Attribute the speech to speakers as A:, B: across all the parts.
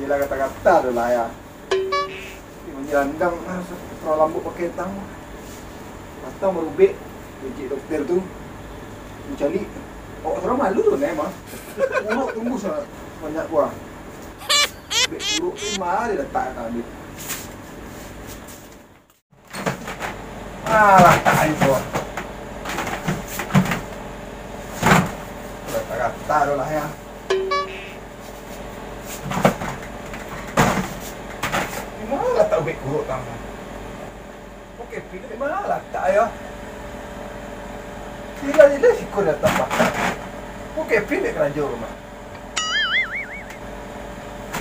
A: Bila kata-kata tu lah ya. Menyandang terlalu lambut pakai tang. Atau merubik Encik doktor tu mencari. Oh, orang malu tu mah. Urut tunggu banyak gua. Urut tu mah dia letak tadi. Letak aja gua. Kata tu lah ya. Mana letak ubik urut tang? Okey, pilih mana letak ya? Tidak sikut datang bakar. Okey, pilih kerja rumah.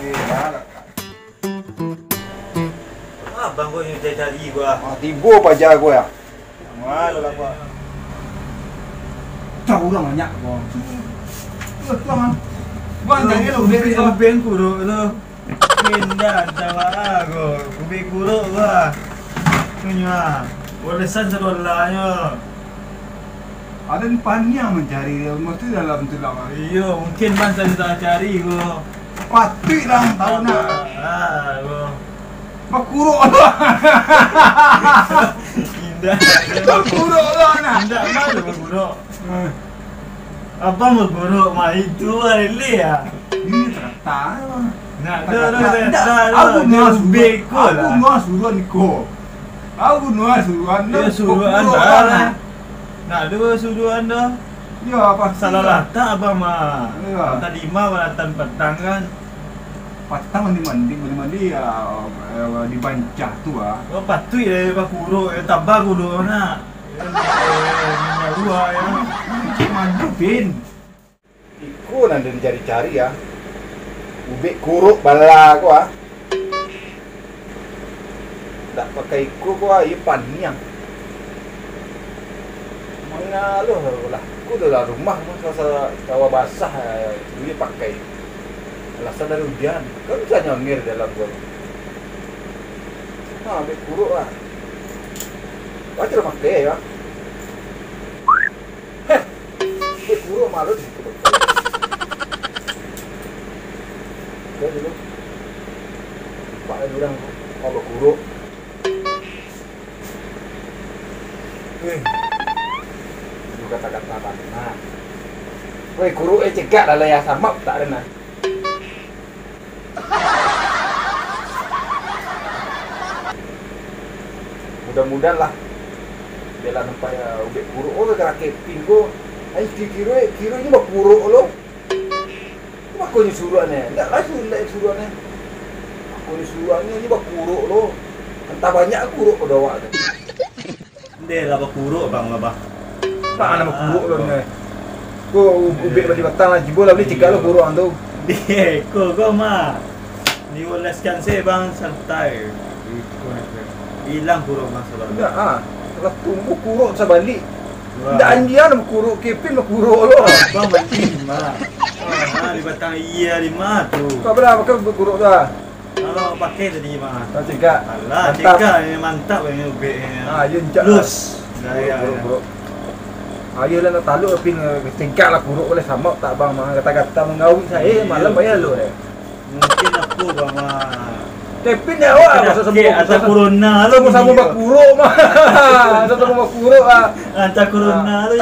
A: Mana?
B: Abang gua yang cari gua.
A: Tiba pajar gua ya. Mana lah gua. Tahu orang banyak gua. Tuan. Gua jangan lu
B: ubek kuruk lu. Pindah tawa aku. Ubek kuruk gua. Punya. Walasan salahnya.
A: Ada ni pania mencari dia, mesti dalam tu lama.
B: Iya, mungkin bang saya tak cari gua.
A: Patutlah tahu nak.
B: Gua.
A: Bakuruk lah.
B: Indah.
A: Bakuruk lah nak.
B: Indah mana bakuruk? Abang bakuruk mah itu ada ya.
A: Ini terkata.
B: Nak aku mau beko lah.
A: Aku mau suruhan ko. Aku mau suruhan.
B: Dia suruhan dah. Nak dua suruhan dah.
A: Ya apa
B: salah rata abang mah.
A: Ya.
B: Tadi 5 walatan petang kan.
A: Patang mandi ya dibancah tu ah.
B: Oh patut ya bakuruk ya tabah kudu nak. Minyak gua ya.
A: Cik maju pin. Iku nanti dicari-cari ya. Ubik kuruk bala aku ah. Tak pakai iku gua ieu paniang. Mana lu lah. Aku dah rumah masa sawah basah dia pakai. Alasan dari hujan. Kan bisa nyongir dalam gua. Ubik kuruk lah. Wajar pakai ya. Ubik kuruk malu di situ. Oke dulu. Pak orang kalau kuruk. Kata-kata apa? Nah. Woi, kuruk cegak lah ya sama tak ada nah. Mudah-mudahan lah. Bela nampak ya ubek kuruk oh kerakit pingo. Ai kira ini bak kuruk lo. Aku ni suruhannya. Enggak lah suruhannya. Aku ni suruhannya ini bak kuruk lo. Entah banyak kuruk kedawa tu.
B: Dia lah bak kuruk bang lah bang.
A: Tak nama kuruk lo ni. Ko ubek balik batang lah jibo lah beli cegak lo kuruk tu.
B: Dia kau mah. Dioleskan saya bang santai. Hilang kuruk masalah.
A: Enggak ah. Kalau tumbuh kuruk bisa balik. Tidak anjian nama kuruk kepin lah kuruk lo.
B: Bang mati mah. Di batang iya 5 tu.
A: Kau berapa kau kuruk dah?
B: Kalau pakai tadi mah.
A: Tak cegak.
B: Alah cegak ini mantap ini ubeknya.
A: Ya encak.
B: Lus. Gaya.
A: Ayo lah nak taluk pin cegak lah kuruk boleh sama tak bang mah kata-kata mengawin saya malam bayar lo deh.
B: Mungkin aku bang mah.
A: Kepin ya awak
B: Asa corona
A: sama bak kuruk mah. Sama bak kuruk ah.
B: Anta corona tu.